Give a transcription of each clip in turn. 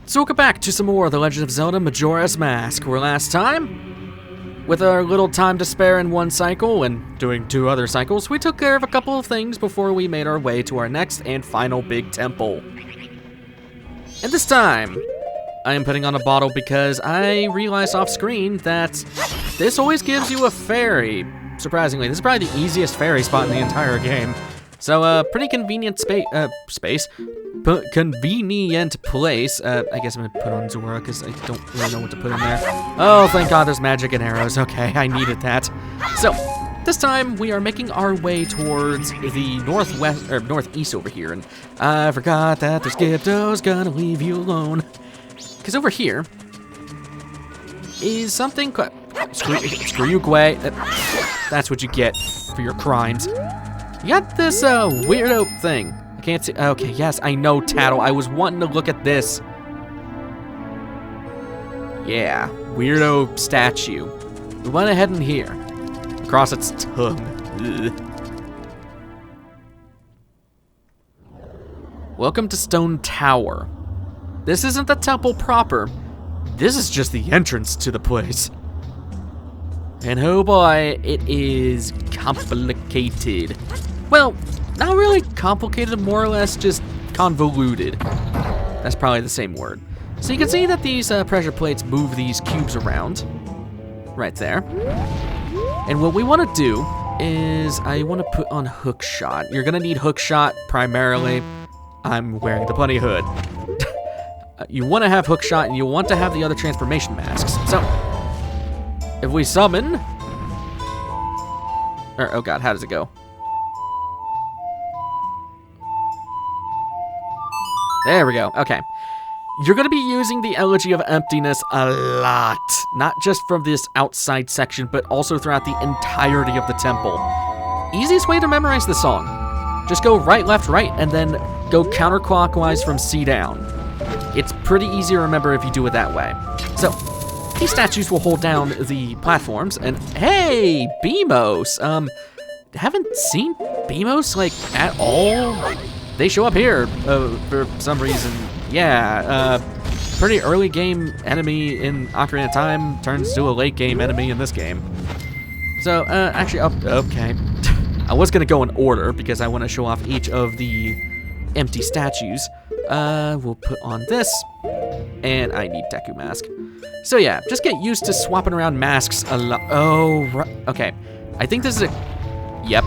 So welcome back to some more of The Legend of Zelda Majora's Mask, where last time, with our little time to spare in one cycle and doing 2 other cycles, we took care of a couple of things before we made our way to our next and final big temple. And this time, I am putting on a bottle because I realized off screen that this always gives you a fairy. Surprisingly, this is probably the easiest fairy spot in the entire game. So, pretty convenient convenient place. I guess I'm gonna put on Zora because I don't really know what to put in there. Oh, thank God there's magic and arrows. Okay, I needed that. So, this time we are making our way towards the northwest, or northeast over here. And I forgot that the Skipto's gonna leave you alone. Because over here is something, screw you, Gwei. That's what you get for your crimes. You got this weirdo thing. I can't see. Okay, yes, I know, Tattle. I was wanting to look at this. Yeah, weirdo statue. We went ahead in here. Across its tongue. Ugh. Welcome to Stone Tower. This isn't the temple proper. This is just the entrance to the place. And oh boy, it is complicated. Well, not really complicated, more or less just convoluted. That's probably the same word. So you can see that these pressure plates move these cubes around. Right there. And what we want to do is I want to put on hook shot. You're going to need hook shot primarily. I'm wearing the bunny hood. You want to have hook shot and you want to have the other transformation masks. So, if we summon... oh god, how does it go? There we go, okay. You're going to be using the Elegy of Emptiness a lot. Not just from this outside section, but also throughout the entirety of the temple. Easiest way to memorize the song. Just go right, left, right, and then go counterclockwise from C down. It's pretty easy to remember if you do it that way. So, these statues will hold down the platforms, and hey, Beamos! Haven't seen Beamos, like, at all? They show up here, for some reason. Yeah, pretty early game enemy in Ocarina of Time turns to a late game enemy in this game. So, actually, okay. I was gonna go in order, because I want to show off each of the empty statues. We'll put on this, and I need Deku Mask. So yeah, just get used to swapping around masks a lot. Oh, right. Okay. I think this is a... Yep.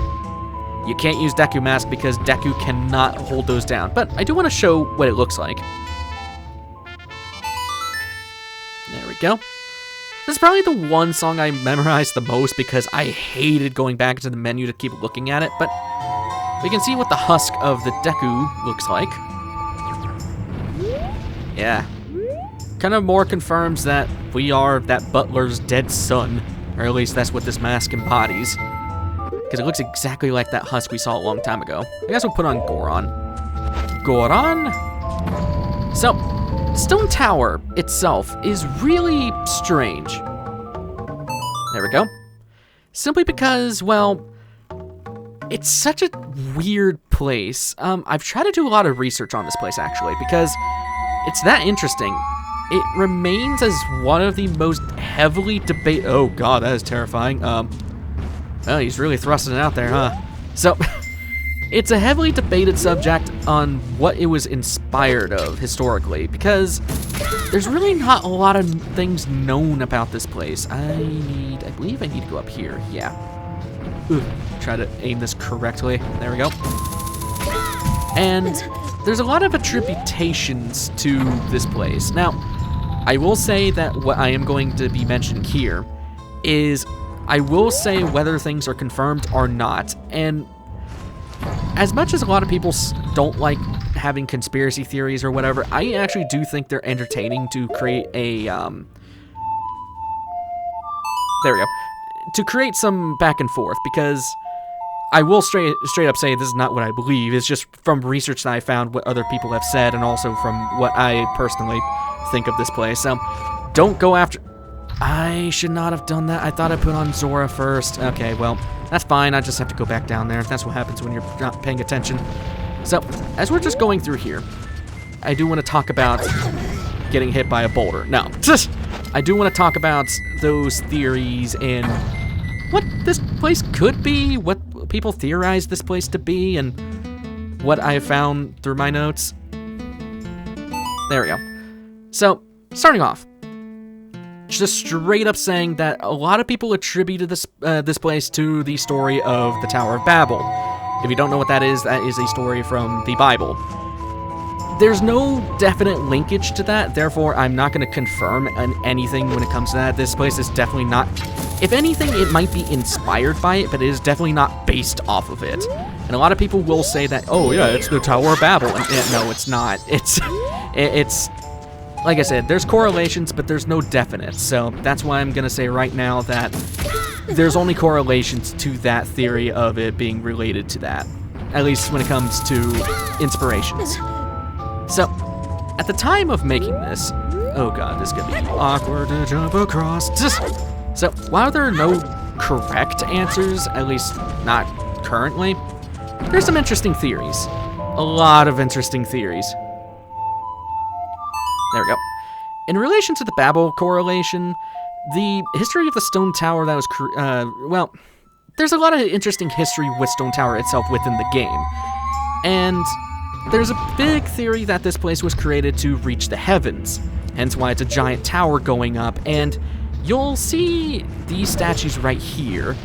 You can't use Deku Mask because Deku cannot hold those down. But I do want to show what it looks like. There we go. This is probably the one song I memorized the most because I hated going back into the menu to keep looking at it. But we can see what the husk of the Deku looks like. Yeah. Kind of more confirms that we are that butler's dead son. Or at least that's what this mask embodies. Because it looks exactly like that husk we saw a long time ago. I guess we'll put on Goron. Goron? So, Stone Tower itself is really strange. There we go. Simply because, well, it's such a weird place. I've tried to do a lot of research on this place, actually, because it's that interesting. It remains as one of the most heavily debated... Oh god, that is terrifying. Oh, he's really thrusting it out there, huh? So, it's a heavily debated subject on what it was inspired of historically, because there's really not a lot of things known about this place. I believe I need to go up here, yeah. Ooh, try to aim this correctly. There we go. And there's a lot of attributations to this place. Now, I will say that what I am going to be mentioning here is I will say whether things are confirmed or not. And as much as a lot of people don't like having conspiracy theories or whatever, I actually do think they're entertaining to create a, there we go. To create some back and forth, because I will straight up say this is not what I believe. It's just from research that I found what other people have said, and also from what I personally think of this place. Don't go after... I should not have done that. I thought I put on Zora first. Okay, well, that's fine. I just have to go back down there. That's what happens when you're not paying attention. So, as we're just going through here, I do want to talk about getting hit by a boulder. No. I do want to talk about those theories and what this place could be, what people theorize this place to be, and what I found through my notes. There we go. So, starting off, just straight up saying that a lot of people attributed this place to the story of the Tower of Babel. If you don't know what that is a story from the Bible. There's no definite linkage to that, therefore I'm not going to confirm anything when it comes to that. This place is definitely not... If anything, it might be inspired by it, but it is definitely not based off of it. And a lot of people will say that, oh yeah, it's the Tower of Babel. And no, it's not. It's... Like I said, there's correlations, but there's no definite. So that's why I'm going to say right now that there's only correlations to that theory of it being related to that. At least when it comes to inspirations. So, at the time of making this, oh god, this is gonna be awkward to jump across. So, while there are no correct answers, at least not currently, there's some interesting theories. A lot of interesting theories. There we go. In relation to the Babel correlation, the history of the Stone Tower that was, well, there's a lot of interesting history with Stone Tower itself within the game. And there's a big theory that this place was created to reach the heavens, hence why it's a giant tower going up, and you'll see these statues right here,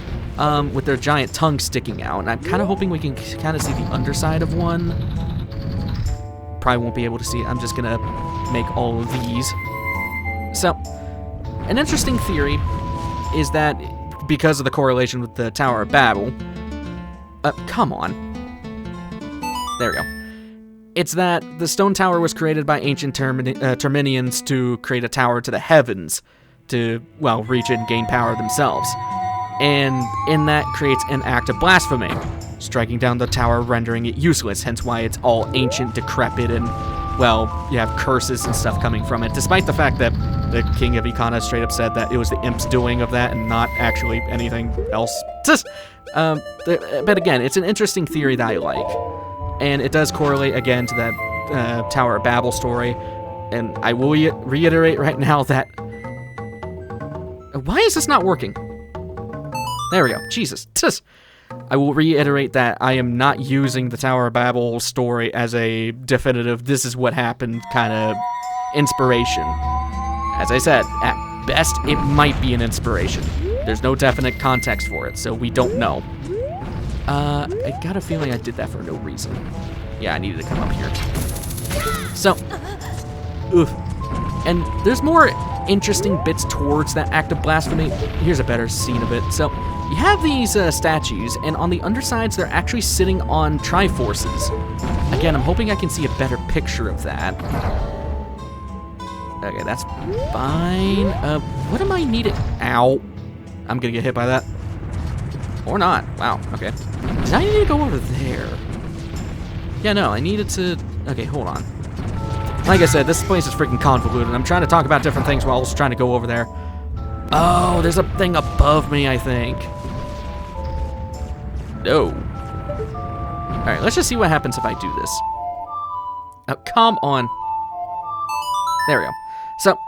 with their giant tongue sticking out, and I'm kind of hoping we can kind of see the underside of one. Probably won't be able to see it, I'm just gonna make all of these. So, an interesting theory is that because of the correlation with the Tower of Babel, come on. There we go. It's that the stone tower was created by ancient Terminians to create a tower to the heavens to, well, reach it and gain power themselves. And in that creates an act of blasphemy, striking down the tower, rendering it useless, hence why it's all ancient, decrepit, and, well, you have curses and stuff coming from it, despite the fact that the king of Ikana straight up said that it was the imp's doing of that and not actually anything else. But again, it's an interesting theory that I like. And it does correlate, again, to that Tower of Babel story. And I will reiterate right now that... Why is this not working? There we go. Jesus. I will reiterate that I am not using the Tower of Babel story as a definitive, this is what happened kind of inspiration. As I said, at best, it might be an inspiration. There's no definite context for it, so we don't know. I got a feeling I did that for no reason. Yeah, I needed to come up here. So, oof. And there's more interesting bits towards that act of blasphemy. Here's a better scene of it. So, you have these statues, and on the undersides, they're actually sitting on Triforces. Again, I'm hoping I can see a better picture of that. Okay, that's fine. What am I needing? Ow. I'm gonna get hit by that. Or not. Wow, okay. Did I need to go over there? Yeah, no, I needed to... Okay, hold on. Like I said, this place is freaking convoluted. I'm trying to talk about different things while also trying to go over there. Oh, there's a thing above me, I think. No. Alright, let's just see what happens if I do this. Oh, come on. There we go. So...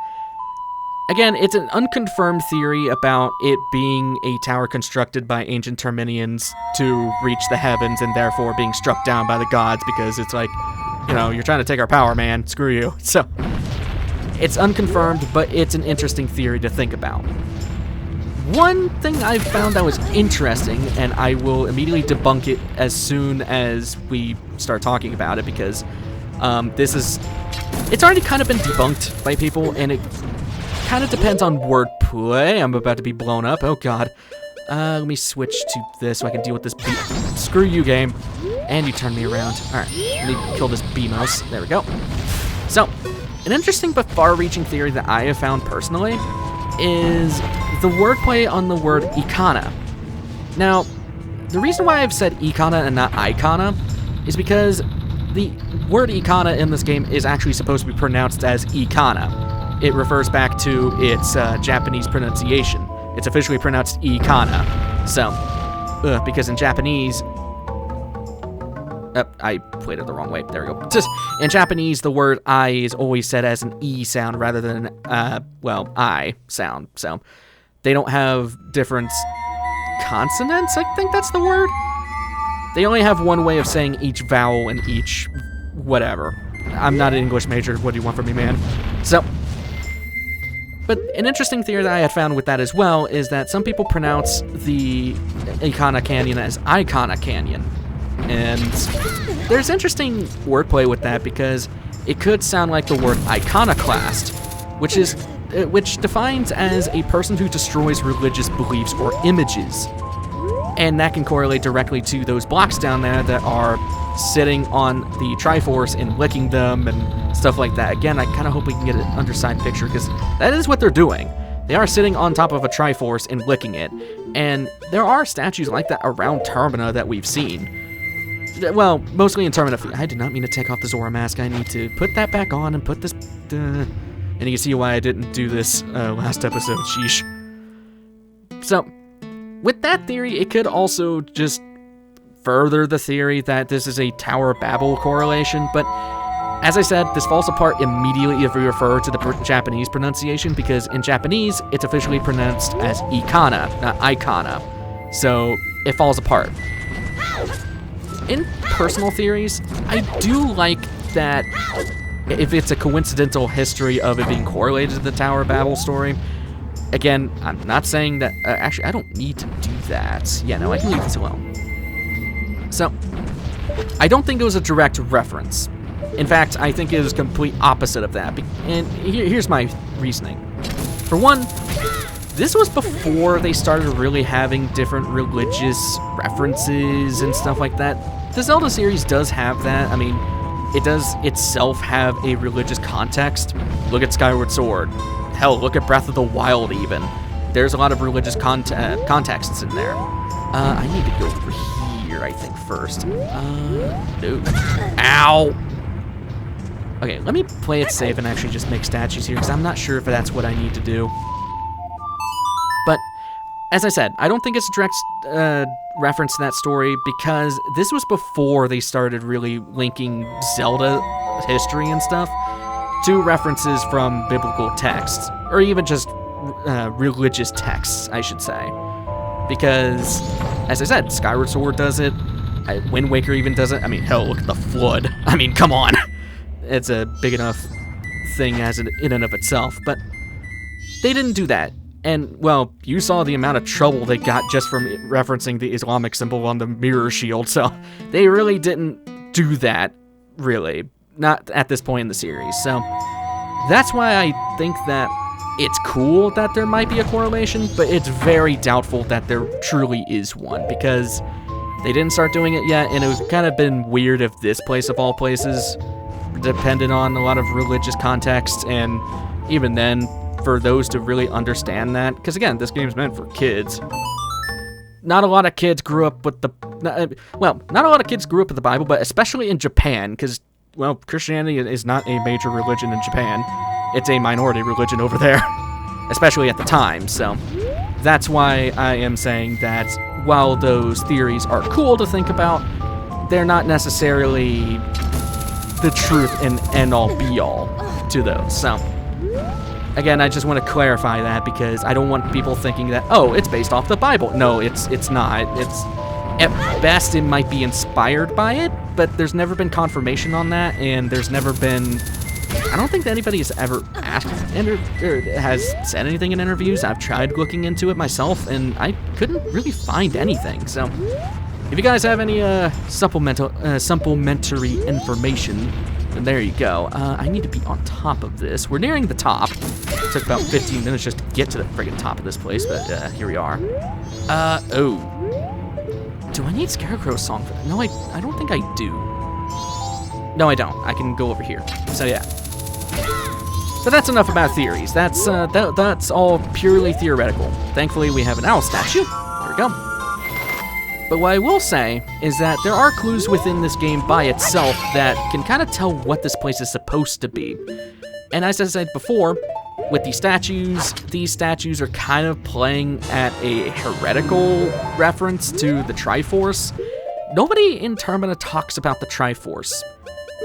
Again, it's an unconfirmed theory about it being a tower constructed by ancient Terminians to reach the heavens and therefore being struck down by the gods because it's like, you know, you're trying to take our power, man. Screw you. So, it's unconfirmed, but it's an interesting theory to think about. One thing I found that was interesting, and I will immediately debunk it as soon as we start talking about it because it's already kind of been debunked by people, and it kind of depends on wordplay. I'm about to be blown up. Oh, God. Let me switch to this so I can deal with this Screw you, game. And you turned me around. Alright, let me kill this B-mouse. There we go. So, an interesting but far-reaching theory that I have found personally is the wordplay on the word Ikana. Now, the reason why I've said Ikana and not Ikana is because the word Ikana in this game is actually supposed to be pronounced as Ikana. It refers back to its Japanese pronunciation. It's officially pronounced Ikana. So, because in Japanese... I played it the wrong way. There we go. Just in Japanese, the word I is always said as an E sound rather than well, I sound. So they don't have different consonants, I think that's the word. They only have one way of saying each vowel in each whatever. I'm not an English major. What do you want from me, man? So, but an interesting theory that I had found with that as well is that some people pronounce the Ikana Canyon as Icona Canyon. And there's interesting wordplay with that because it could sound like the word iconoclast, which defines as a person who destroys religious beliefs or images. And that can correlate directly to those blocks down there that are sitting on the Triforce and licking them and stuff like that. Again, I kind of hope we can get an underside picture because that is what they're doing. They are sitting on top of a Triforce and licking it. And there are statues like that around Termina that we've seen. Well, mostly in Termina. I did not mean to take off the Zora mask. I need to put that back on and put this... and you can see why I didn't do this last episode. Sheesh. So, with that theory, it could also just further the theory that this is a Tower of Babel correlation, but as I said, this falls apart immediately if we refer to the Japanese pronunciation, because in Japanese, it's officially pronounced as Ikana, not Icona, so it falls apart. In personal theories, I do like that if it's a coincidental history of it being correlated to the Tower of Babel story. Again, I'm not saying that... actually, I don't need to do that. Yeah, no, I can leave this alone. So, I don't think it was a direct reference. In fact, I think it was complete opposite of that. And here's my reasoning. For one, this was before they started really having different religious references and stuff like that. The Zelda series does have that. I mean, it does itself have a religious context. Look at Skyward Sword. Hell, look at Breath of the Wild even. There's a lot of religious contexts in there. I need to go over here, I think, first. No. Ow! Okay, let me play it safe and actually just make statues here, because I'm not sure if that's what I need to do. But, as I said, I don't think it's a direct reference to that story, because this was before they started really linking Zelda history and stuff to references from biblical texts, or even just religious texts, I should say. Because, as I said, Skyward Sword does it, Wind Waker even does it. I mean, hell, look at the Flood. I mean, come on. It's a big enough thing as in and of itself, but they didn't do that. And, well, you saw the amount of trouble they got just from referencing the Islamic symbol on the mirror shield, so they really didn't do that, really. Not at this point in the series, so that's why I think that it's cool that there might be a correlation, but it's very doubtful that there truly is one, because they didn't start doing it yet, and it would kind of been weird if this place of all places depended on a lot of religious context, and even then, for those to really understand that, because again, this game's meant for kids. Not a lot of kids grew up with the, well, not a lot of kids grew up with the Bible, but especially in Japan, because, well, Christianity is not a major religion in Japan. It's a minority religion over there, especially at the time, so that's why I am saying that while those theories are cool to think about, they're not necessarily the truth and end-all be-all to those. So, again, I just want to clarify that because I don't want people thinking that, oh, it's based off the Bible. No, it's not. It's, at best, it might be inspired by it, but there's never been confirmation on that, and there's never been... I don't think that anybody has ever asked or has said anything in interviews. I've tried looking into it myself, and I couldn't really find anything. So, if you guys have any supplementary information, then there you go. I need to be on top of this. We're nearing the top. It took about 15 minutes just to get to the friggin' top of this place, but here we are. Oh. Do I need Scarecrow's song for that? No, I don't think I do. No, I don't. I can go over here. So, yeah. But that's enough about theories. That's all purely theoretical. Thankfully, we have an owl statue. There we go. But what I will say is that there are clues within this game by itself that can kind of tell what this place is supposed to be. And as I said before, with these statues are kind of playing at a heretical reference to the Triforce. nobody in Termina talks about the Triforce.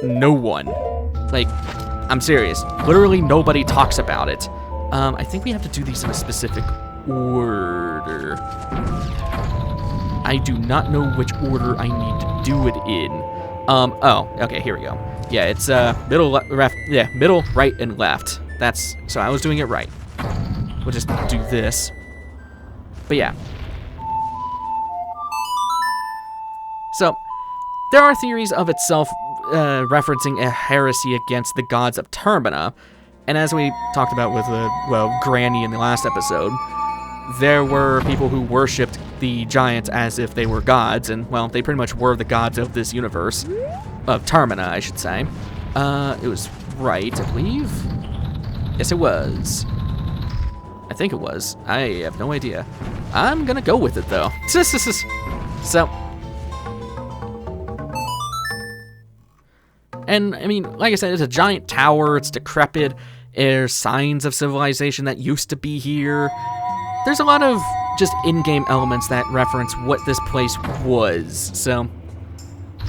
No one. Like, I'm serious. Literally nobody talks about it. I think we have to do these in a specific order. I do not know which order I need to do it in. Oh, okay, here we go. Yeah, it's middle, left, yeah, middle, right, and left. That's, so I was doing it right. We'll just do this. But yeah. So, there are theories of itself referencing a heresy against the gods of Termina. And as we talked about with, well, Granny in the last episode, there were people who worshipped the giants as if they were gods, and, well, they pretty much were the gods of this universe. Of Termina, I should say. It was right, I believe. Yes, it was. I think it was. I have no idea. I'm gonna go with it, though. So. And, I mean, like I said, it's a giant tower. It's decrepit. There's signs of civilization that used to be here. There's a lot of just in-game elements that reference what this place was. So,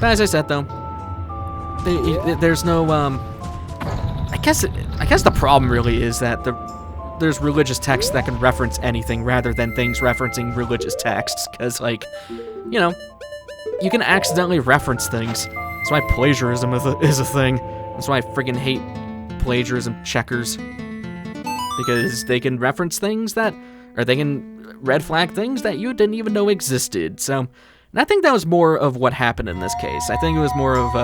but as I said, though, there's no, I guess the problem really is that there's religious texts that can reference anything rather than things referencing religious texts, because, like, you know, you can accidentally reference things. That's why plagiarism is a thing. That's why I friggin' hate plagiarism checkers, because they can reference things that, or they can red flag things that you didn't even know existed. So, and I think that was more of what happened in this case. I think it was more of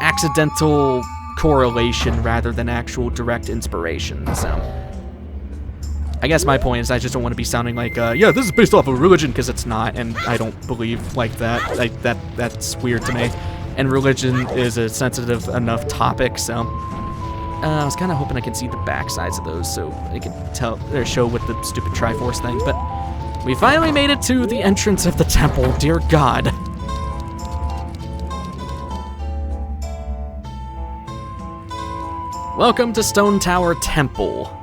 accidental correlation rather than actual direct inspiration. So, I guess my point is I just don't want to be sounding like, yeah, this is based off of religion, because it's not, and I don't believe like that. That's weird to me. And religion is a sensitive enough topic, so I was kind of hoping I could see the backsides of those so I could tell or show with the stupid Triforce thing. But we finally made it to the entrance of the temple. Dear God. Welcome to Stone Tower Temple.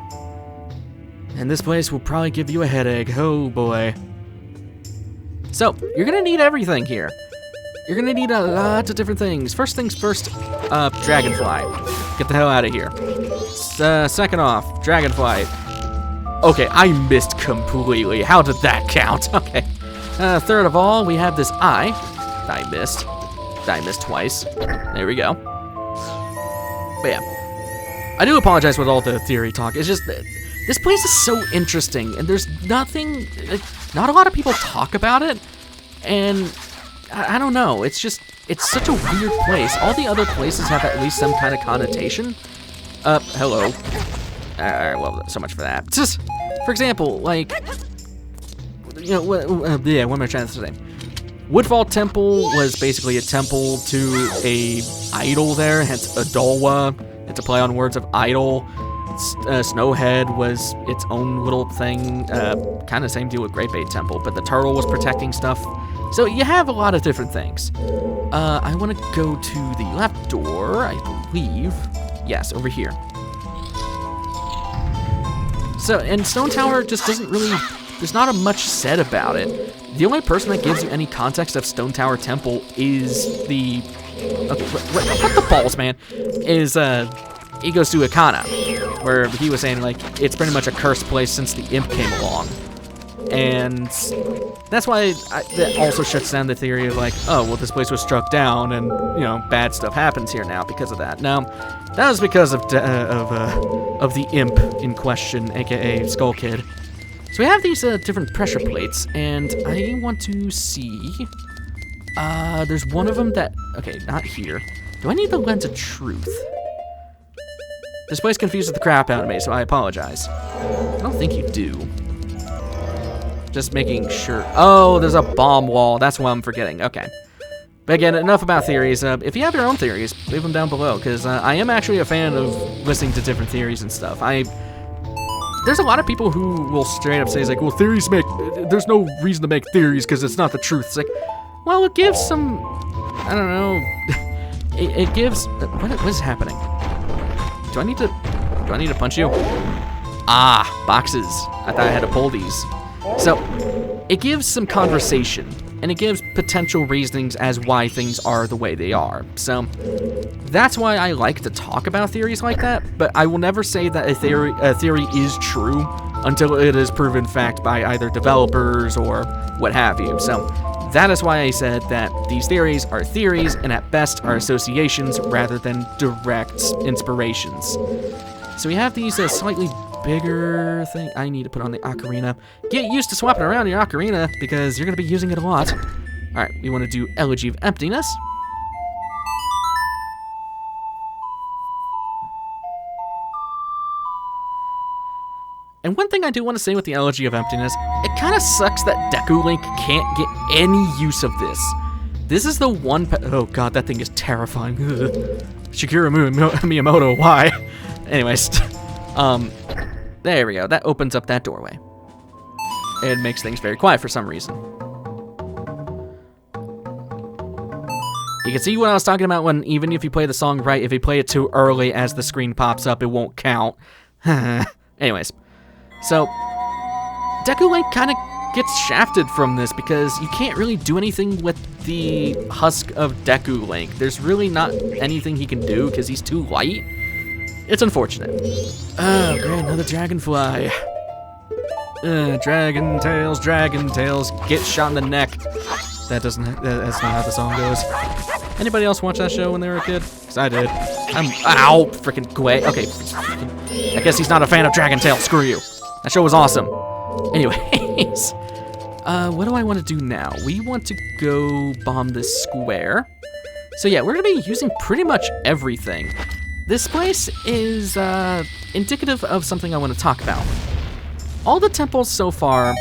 And this place will probably give you a headache. Oh boy. So, you're gonna need everything here. You're gonna need a lot of different things. First things first, dragonfly. Get the hell out of here. Second off, dragonfly. Okay, I missed completely. How did that count? Okay. Third of all, we have this eye. I missed twice. There we go. But yeah. I do apologize with all the theory talk. It's just that this place is so interesting, and there's nothing, like, not a lot of people talk about it, and I don't know, it's just, it's such a weird place. All the other places have at least some kind of connotation. Hello. Alright, well, so much for that. Just, for example, like, you know, yeah, what am I trying to say? Woodfall Temple was basically a temple to a idol there, hence Adolwa. It's a play on words of idol. Snowhead was its own little thing, kind of same deal with Great Bay Temple, but the turtle was protecting stuff. So you have a lot of different things. I want to go to the left door, I believe. Yes, over here. So, and Stone Tower just doesn't really, there's not much said about it. The only person that gives you any context of Stone Tower Temple is the, what the balls, man, is, he goes to Akana, where he was saying, like, it's pretty much a cursed place since the imp came along. And that's why that also shuts down the theory of, like, oh, well, this place was struck down and, you know, bad stuff happens here now because of that. No, that was because of the imp in question, aka Skull Kid. So we have these different pressure plates, and I want to see, there's one of them that, okay, not here. Do I need the Lens of Truth? This place confuses the crap out of me, so I apologize. I don't think you do. Just making sure. Oh, there's a bomb wall. That's what I'm forgetting. Okay. But again, enough about theories. If you have your own theories, leave them down below, because I am actually a fan of listening to different theories and stuff. There's a lot of people who will straight up say, like, well, there's no reason to make theories because it's not the truth. It's like, well, it gives some, I don't know, it gives, what is happening? Do I need to punch you? Ah, boxes. I thought I had to pull these. So, it gives some conversation. and it gives potential reasonings as why things are the way they are. So that's why I like to talk about theories like that, but I will never say that a theory is true until it is proven fact by either developers or what have you. So that is why I said that these theories are theories and at best are associations rather than direct inspirations. So we have these slightly bigger thing. I need to put on the ocarina. Get used to swapping around your ocarina because you're going to be using it a lot. Alright, we want to do Elegy of Emptiness. And one thing I do want to say with the Elegy of Emptiness, it kind of sucks that Deku Link can't get any use of this. This is the one oh god, that thing is terrifying. Shigeru Miyamoto, why? Anyways, there we go. That opens up that doorway. It makes things very quiet for some reason. You can see what I was talking about when even if you play the song right, if you play it too early as the screen pops up, it won't count. Anyways. So, Deku Link kind of gets shafted from this because you can't really do anything with the husk of Deku Link. There's really not anything he can do because he's too light. It's unfortunate. Oh, great, another dragonfly. Dragon tails, get shot in the neck. That's not how the song goes. Anybody else watch that show when they were a kid? Because I did. Ow, freaking Gwei. Okay, I guess he's not a fan of Dragon Tail. Screw you. That show was awesome. Anyways, what do I want to do now? We want to go bomb this square. So yeah, we're going to be using pretty much everything. This place is indicative of something I want to talk about. All the temples so far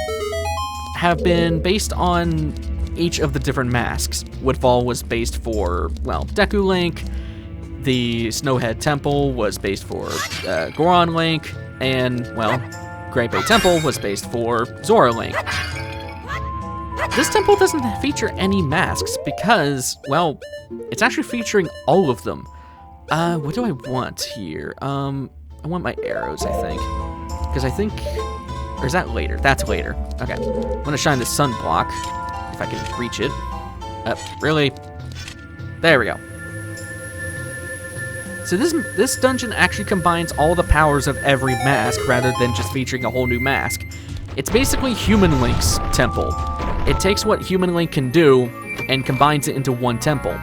have been based on each of the different masks. Woodfall was based for, well, Deku Link. The Snowhead Temple was based for Goron Link. And, well, Great Bay Temple was based for Zora Link. This temple doesn't feature any masks because, well, it's actually featuring all of them. What do I want here? I want my arrows, I think. Because I think... Or is that later? That's later. Okay. I'm gonna shine the sunblock, if I can reach it. Really? There we go. So this dungeon actually combines all the powers of every mask rather than just featuring a whole new mask. It's basically Human Link's temple. It takes what Human Link can do and combines it into one temple,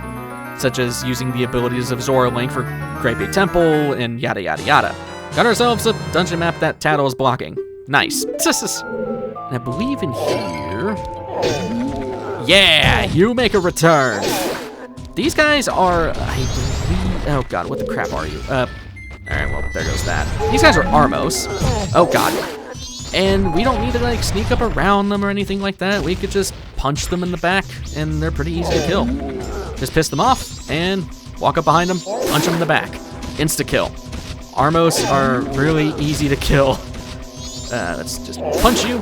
such as using the abilities of Zora Link for Great Bay Temple and yada yada yada. Got ourselves a dungeon map that Tattle is blocking. Nice. And I believe in here... Yeah, you make a return. These guys are, I believe... Oh god, what the crap are you? Alright, well, there goes that. These guys are Armos. Oh god. And we don't need to, like, sneak up around them or anything like that. We could just punch them in the back, and they're pretty easy to kill. Just piss them off, and walk up behind them, punch them in the back. Insta-kill. Armos are really easy to kill. Let's just punch you.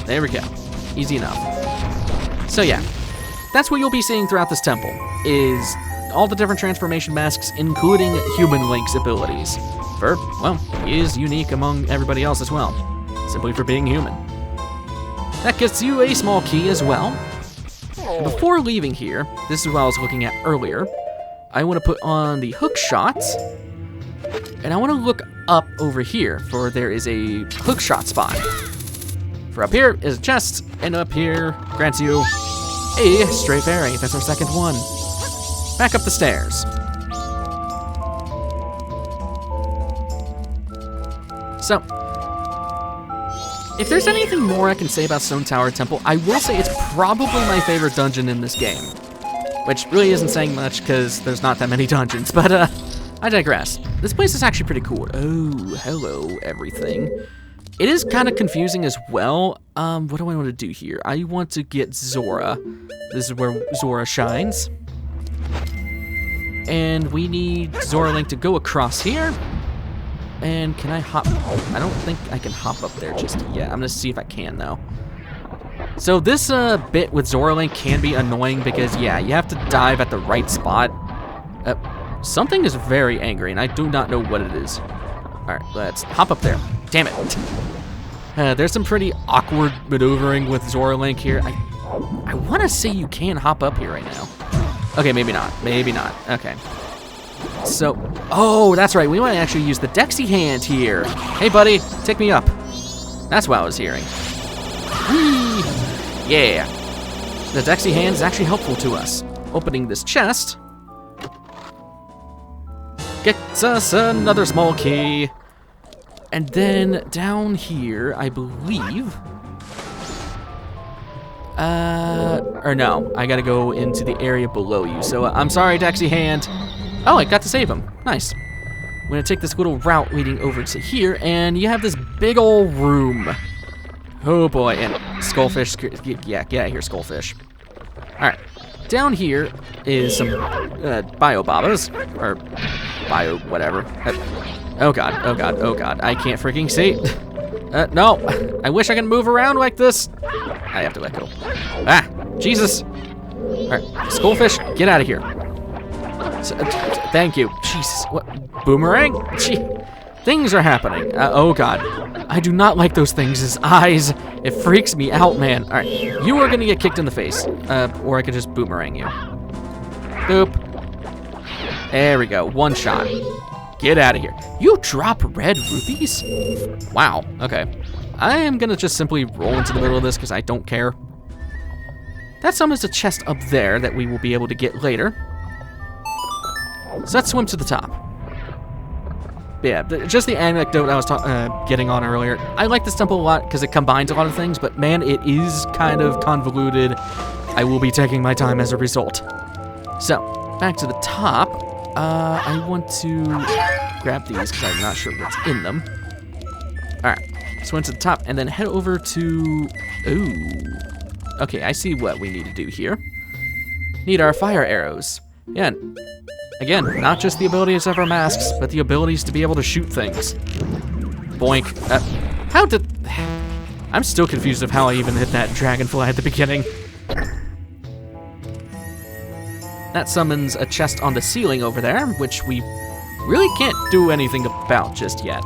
There we go. Easy enough. So yeah, that's what you'll be seeing throughout this temple, is all the different transformation masks, including Human Link's abilities. For, well, he is unique among everybody else as well, simply for being human. That gets you a small key as well. Before leaving here, this is what I was looking at earlier, I want to put on the hook shot, and I want to look up over here, for there is a hook shot spot. For up here is a chest, and up here grants you a stray fairy. That's our second one. Back up the stairs. So, if there's anything more I can say about Stone Tower Temple, I will say it's probably my favorite dungeon in this game. Which really isn't saying much, because there's not that many dungeons, but I digress. This place is actually pretty cool. Oh, hello, everything. It is kind of confusing as well. What do I want to do here? I want to get Zora. This is where Zora shines. And we need Zora Link to go across here. And can I hop? I don't think I can hop up there just yet. I'm going to see if I can, though. So this bit with Zora Link can be annoying because, yeah, you have to dive at the right spot. Something is very angry, and I do not know what it is. Alright, let's hop up there. Damn it. There's some pretty awkward maneuvering with Zora Link here. I I want to say you can hop up here right now. Okay, maybe not. Maybe not. Okay. So, oh, that's right. We want to actually use the Dexy hand here. Hey, buddy, take me up. That's what I was hearing. Whee! Yeah. The Dexy hand is actually helpful to us. Opening this chest gets us another small key. And then down here, I believe... or no, I gotta go into the area below you. So I'm sorry, Dexy hand. Oh, I got to save him. Nice. I'm gonna take this little route leading over to here, and you have this big old room. Oh boy, and Skullfish, yeah, get out of here, Skullfish. Alright, down here is some bio-babas, or bio whatever. Oh god, oh god, oh god, I can't freaking see. No, I wish I could move around like this. I have to let go. Ah, Jesus. Alright, Skullfish, get out of here. Thank you. Jesus, what? Boomerang? Gee, things are happening. Oh god. I do not like those things. His eyes. It freaks me out, man. Alright, you are gonna get kicked in the face. Or I could just boomerang you. Boop. There we go. One shot. Get out of here. You drop red rupees? Wow. Okay. I am gonna just simply roll into the middle of this because I don't care. That summons a chest up there that we will be able to get later. So let's swim to the top. Yeah, just the anecdote I was getting on earlier. I like this temple a lot because it combines a lot of things, but man, it is kind of convoluted. I will be taking my time as a result. So, back to the top. I want to grab these because I'm not sure what's in them. Alright, swim to the top and then head over to... Ooh. Okay, I see what we need to do here. Need our fire arrows. Yeah, again, not just the abilities of our masks, but the abilities to be able to shoot things. Boink. How did... I'm still confused of how I even hit that dragonfly at the beginning. That summons a chest on the ceiling over there, which we really can't do anything about just yet.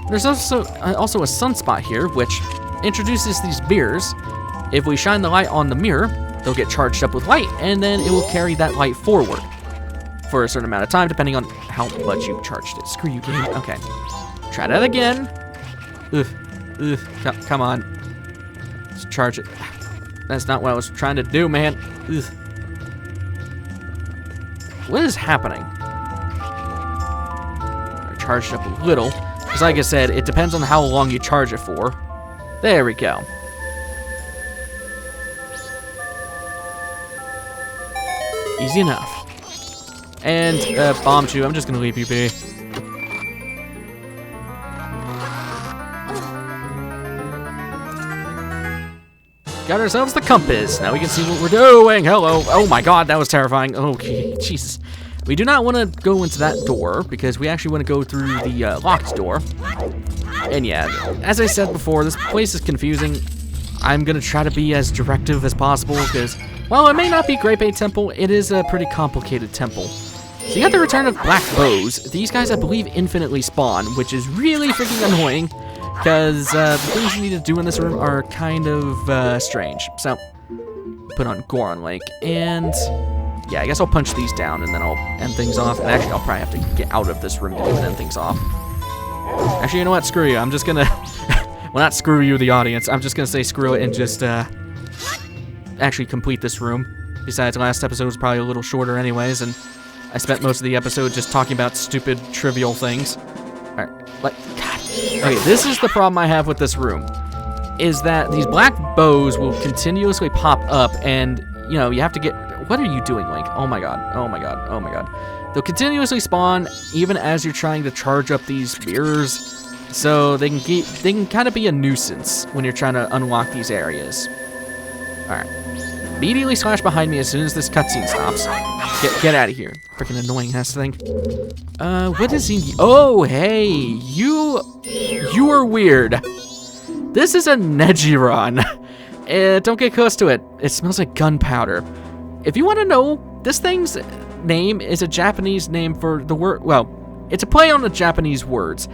There's also a sunspot here, which introduces these mirrors. If we shine the light on the mirror, they'll get charged up with light, and then it will carry that light forward for a certain amount of time, depending on how much you've charged it. Screw you, game. Okay. Try that again. Come on. Let's charge it. That's not what I was trying to do, man. Ugh. What is happening? I charged up a little. Because like I said, it depends on how long you charge it for. There we go. Easy enough. And, bombed you. I'm just gonna leave you be. Got ourselves the compass. Now we can see what we're doing. Hello. Oh my god, that was terrifying. Okay, Jesus. We do not want to go into that door because we actually want to go through the locked door. And yeah, as I said before, this place is confusing. I'm gonna try to be as directive as possible because, while it may not be Great Bay Temple, it is a pretty complicated temple. So you got the return of black bows. These guys, I believe, infinitely spawn, which is really freaking annoying because the things you need to do in this room are kind of strange. So, put on Goron Lake, and yeah, I guess I'll punch these down and then I'll end things off. And actually, I'll probably have to get out of this room to even end things off. Actually, you know what? Screw you. I'm just gonna... well, not screw you, the audience. I'm just gonna say screw it and just actually complete this room. Besides, last episode was probably a little shorter anyways, and I spent most of the episode just talking about stupid, trivial things. Alright, but, God. Okay, this is the problem I have with this room, is that these black bows will continuously pop up, and, you know, you have to get... What are you doing, Link? Oh my god, oh my god, oh my god. They'll continuously spawn, even as you're trying to charge up these mirrors, so they can kind of be a nuisance when you're trying to unlock these areas. Alright. Immediately slash behind me as soon as this cutscene stops. Get out of here. Freaking annoying ass thing. What is he? Oh, hey, you are weird. This is a Nejiron. Don't get close to it. It smells like gunpowder. If you want to know, this thing's name is a Japanese name for the word. Well, it's a play on the Japanese words.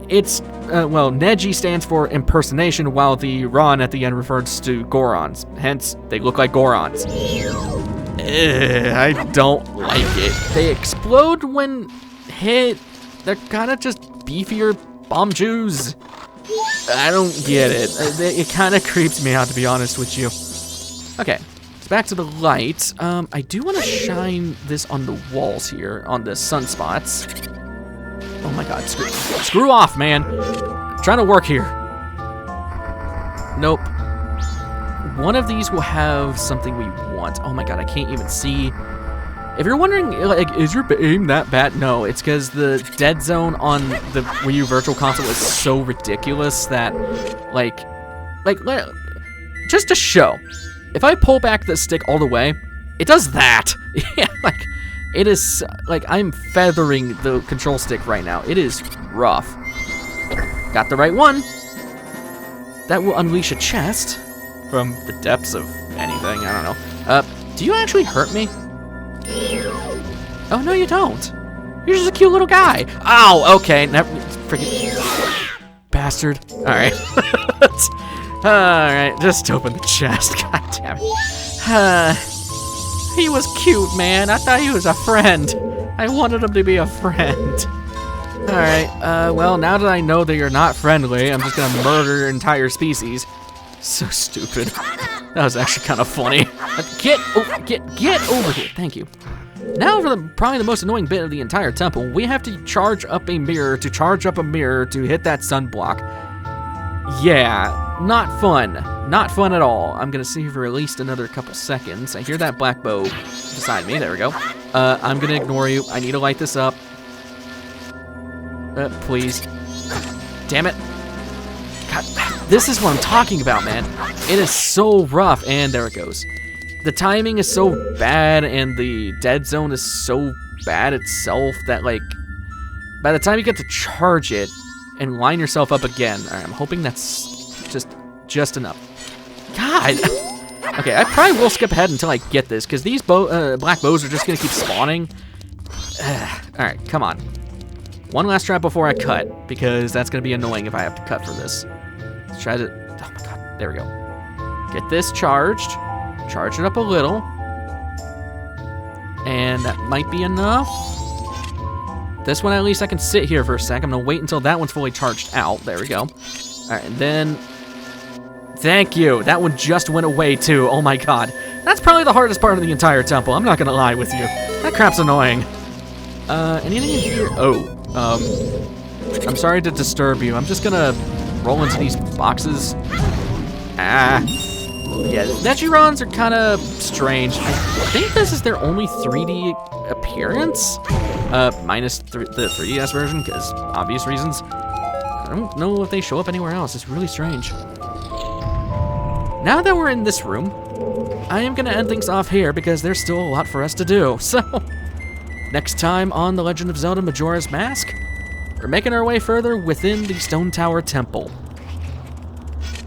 It's, well, Neji stands for impersonation, while the Ron at the end refers to Gorons. Hence, they look like Gorons. I don't like it. They explode when hit. They're kind of just beefier bomb Jews. I don't get it. It kind of creeps me out, to be honest with you. Okay, so back to the light. I do want to shine this on the walls here, on the sunspots. Oh my god, screw off, man. I'm trying to work here. Nope. One of these will have something we want. Oh my god, I can't even see. If you're wondering, like, is your aim that bad? No, it's because the dead zone on the Wii U Virtual Console is so ridiculous that, like, just to show, if I pull back the stick all the way, it does that. Yeah, like, it is, like, I'm feathering the control stick right now. It is rough. Got the right one. That will unleash a chest from the depths of anything, I don't know. Do you actually hurt me? Oh, no, you don't. You're just a cute little guy. Ow, okay. Never, freaking bastard. All right. All right, just open the chest. God damn it. He was cute, man. I thought he was a friend. I wanted him to be a friend. All right, well, now that I know that you're not friendly, I'm just gonna murder your entire species. So stupid. That was actually kind of funny. Get over here. Thank you. Now for probably the most annoying bit of the entire temple. We have to charge up a mirror to hit that sunblock. Yeah, not fun. Not fun at all. I'm gonna see for at least another couple seconds. I hear that black bow beside me. There we go. I'm gonna ignore you. I need to light this up. Please. Damn it. God, this is what I'm talking about, man. It is so rough, and there it goes. The timing is so bad, and the dead zone is so bad itself that, like, by the time you get to charge it and line yourself up again, all right, I'm hoping that's just enough. God. Okay, I probably will skip ahead until I get this, because these black bows are just gonna keep spawning. All right, come on. One last try before I cut, because that's gonna be annoying if I have to cut for this. Let's try to, oh my god, there we go. Get this charged, charge it up a little, and that might be enough. This one, at least I can sit here for a sec. I'm gonna wait until that one's fully charged out. There we go. All right, and then, thank you. That one just went away too, oh my god. That's probably the hardest part of the entire temple, I'm not gonna lie with you. That crap's annoying. Anything in here? Oh, I'm sorry to disturb you. I'm just gonna roll into these boxes. Ah. Yeah, Nejirons are kind of strange. I think this is their only 3D appearance. Minus the 3DS version, because obvious reasons. I don't know if they show up anywhere else. It's really strange. Now that we're in this room, I am gonna end things off here because there's still a lot for us to do. So, next time on The Legend of Zelda Majora's Mask, we're making our way further within the Stone Tower Temple.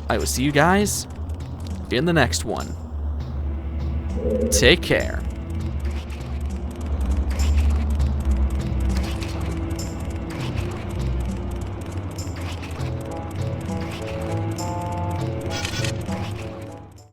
I will see you guys in the next one. Take care.